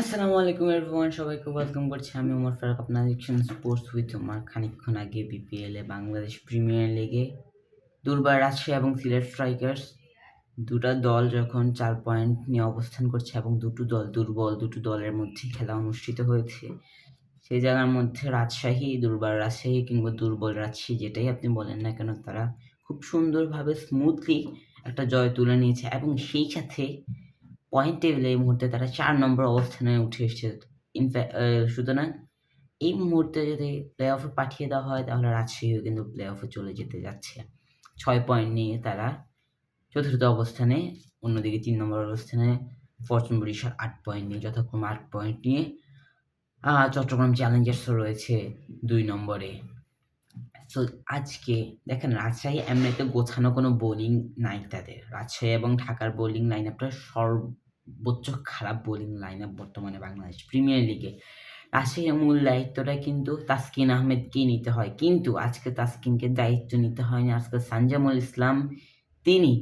আসসালামু আলাইকুম এভরিওয়ান, সবাইকে ওয়েলকাম করছি। আমি ওমর ফারুক, আপনার দেখছেন স্পোর্টস উইথ ওমর। খানিকক্ষণ আগে বিপিএল এ বাংলাদেশ প্রিমিয়ার লিগে দুর্বার রাজশাহী এবং সিলেট স্ট্রাইকার্স দুটা দল যখন ৪ পয়েন্ট নিয়ে অবস্থান করছে এবং দুটো দল দুর্বল, দুটো দলের মধ্যে খেলা অনুষ্ঠিত হয়েছে। সেই জায়গার মধ্যে দুর্বার রাজশাহী কিংবা দুর্বল রাজশাহী যেটাই আপনি বলেন না কেন, তারা খুব সুন্দরভাবে স্মুথলি একটা জয় তুলে নিয়েছে এবং সেই সাথে পয়েন্ট টেবিলে এই মুহূর্তে তারা ৪ নম্বর অবস্থানে উঠে এসেছে। সুতরাং এই মুহূর্তে যদি প্লে-অফে পাঠিয়ে দেওয়া হয় তাহলে রাজশাহীও কিন্তু প্লে-অফে চলে যেতে যাচ্ছে। ৬ পয়েন্ট নিয়ে তারা ৪র্থ অবস্থানে, অন্যদিকে ৩ নম্বর অবস্থানে ফরচুন বরিশাল ৮ পয়েন্ট নিয়ে, যথাক্রমে ৮ পয়েন্ট নিয়ে চট্টগ্রাম চ্যালেঞ্জার্সও রয়েছে ২ নম্বরে। সো আজকে দেখেন, রাজশাহী এমনিতে গোছানো কোনো বোলিং নাই তাদের। রাজশাহী এবং ঢাকার বোলিং লাইন-আপটা সর্বোচ্চ খারাপ বোলিং লাইন-আপ বর্তমানে বাংলাদেশ প্রিমিয়ার লিগে। রাজশাহীর মূল দায়িত্বটা কিন্তু তাসকিন আহমেদকেই নিতে হয়। কিন্তু আজকে তাসকিনকে দায়িত্ব নিতে হয়নি। আজকে সানজামুল ইসলাম, তিনি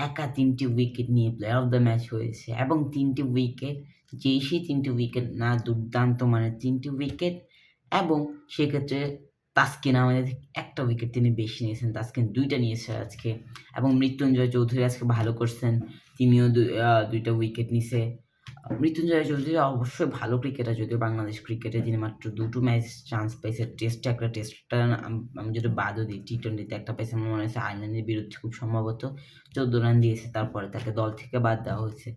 একা ৩ টি উইকেট নিয়ে প্লেয়ার অফ দ্য ম্যাচ হয়েছে এবং ৩ টি উইকেট, সেই ৩ টি উইকেট না দুর্দান্ত মানের ৩ টি উইকেট, এবং সেক্ষেত্রে তাসকিন আহমেদের একটা উইকেট তিনি বেশি নিয়েছেন। তাসকিন ২ টা নিয়েছে আজকে এবং মৃত্যুঞ্জয় চৌধুরী আজকে ভালো করছেন। তিনিও ২ টা উইকেট নিছে। মৃত্যুঞ্জয় চৌধুরী অবশ্যই ভালো ক্রিকেটার, যদিও বাংলাদেশ ক্রিকেটে তিনি মাত্র ২ টো ম্যাচ চান্স পেয়েছে। টেস্টে একটা, টেস্টটা আমি যদি বাদও দিই, টি-20তে একটা পেয়েছে, আমার মনে হয়েছে আয়ারল্যান্ডের বিরুদ্ধে খুব সম্ভবত ১৪ রান দিয়েছে। তারপরে তাকে দল থেকে বাদ দেওয়া হয়েছে।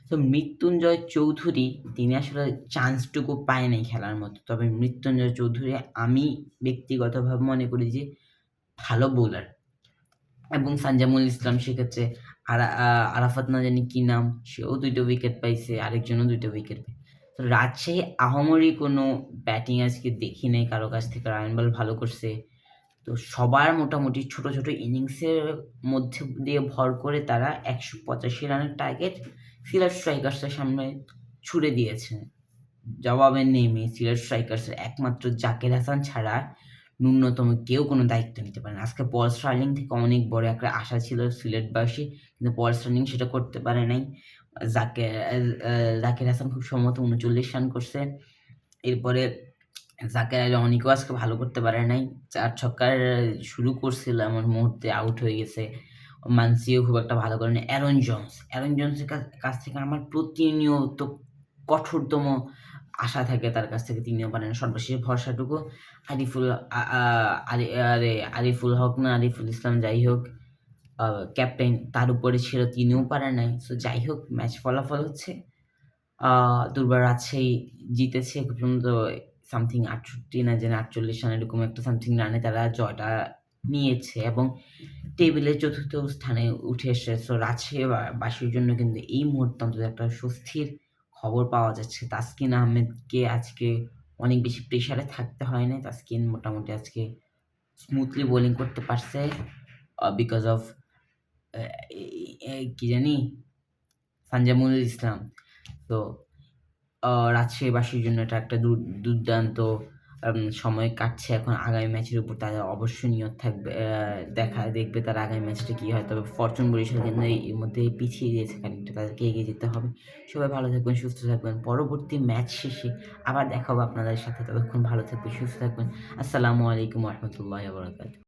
তো মৃত্যুঞ্জয় চৌধুরী, তিনি আসলে চান্সটুকু পায় নাই খেলার মতো। তবে মৃত্যুঞ্জয় চৌধুরী আমি ব্যক্তিগতভাবে মনে করি যে ভালো বোলার। এবং সানজামুল ইসলাম সেক্ষেত্রে আরাফাত না জানি কি নাম, সেও ২ টা উইকেট পাইছে, আরেকজনও ২ টা উইকেট পায়। তো রাজশাহী আহামরি কোনো ব্যাটিং আজকে দেখি নাই কারো কাছ থেকে। রায়ন বল ভালো করছে। তো সবার মোটামুটি ছোট, ছোট ইনিংসের মধ্যে দিয়ে ভর করে তারা ১৮৫ রানের টার্গেট সিলেট স্ট্রাইকার্সের সামনে ছুড়ে দিয়েছে। জবাবে নেমে সিলেট স্ট্রাইকার্সের একমাত্র জাকের হাসান ছাড়া ন্যূনতম কেউ কোনো দায়িত্ব নিতে পারে না। আজকে পল স্টার্লিং থেকে অনেক বড় একটা আশা ছিল সিলেটবাসী, কিন্তু পল স্টার্লিং সেটা করতে পারে নাই। জাকের হাসান খুব সম্ভবত ৩৯ রান করছে। এরপরে জাকের আলী অনেকেও আজকে ভালো করতে পারে নাই। ৪ ছক্কার শুরু করছিল, এমন মুহূর্তে আউট হয়ে গেছে। মানসিও খুব একটা ভালো করেনি। অ্যারন জোন্সের কাছ থেকে আমার প্রতিনিয়ত কঠোরতম আশা থাকে তার কাছ থেকে, তিনিও পারেন না। সর্বশেষ ভরসাটুকু আরিফুল আ আ আরি আরে আরিফুল হক না আরিফুল ইসলাম, যাই হোক, ক্যাপ্টেন, তার উপরে ছিল, তিনিও পারেন নাই। সো যাই হোক, ম্যাচ ফলাফল হচ্ছে দুর্বার রাজশাহী জিতেছে। খুব সুন্দর সামথিং ৬৮ না জানি ৪৮ রান, এরকম একটা সামথিং রানে তারা জয়টা নিয়েছে এবং টেবিলে ৪র্থ স্থানে উঠে এসেছে। সো রাজশাহী বাসীর জন্য কিন্তু এই মুহূর্তে অন্তত একটা স্বস্তির খবর পাওয়া যাচ্ছে। তাসকিন আহমেদকে আজকে অনেক বেশি প্রেশারে থাকতে হয় নাই। তাসকিন মোটামুটি আজকে স্মুথলি বোলিং করতে পারছে বিকজ অফ কি জানি, সানজামুল ইসলাম। তো রাজশাহীবাসীর জন্য এটা একটা দুর্দান্ত সময় কাটছে এখন। আগামী ম্যাচের উপর তাদের অবশ্যই নিয়ত থাকবে, দেখবে তারা আগামী ম্যাচটা কী হয়। তবে ফরচুন বরিশাল কিন্তু এর মধ্যে পিছিয়ে দিয়েছে খানিকটা, তাদেরকে এগিয়ে যেতে হবে। সবাই ভালো থাকবেন, সুস্থ থাকবেন। পরবর্তী ম্যাচ শেষে আবার দেখা হবে আপনাদের সাথে। ততক্ষণ ভালো থাকবেন, সুস্থ থাকবেন। আসসালামু আলাইকুম ওয়া রাহমাতুল্লাহি ওয়া বারাকাতুহু।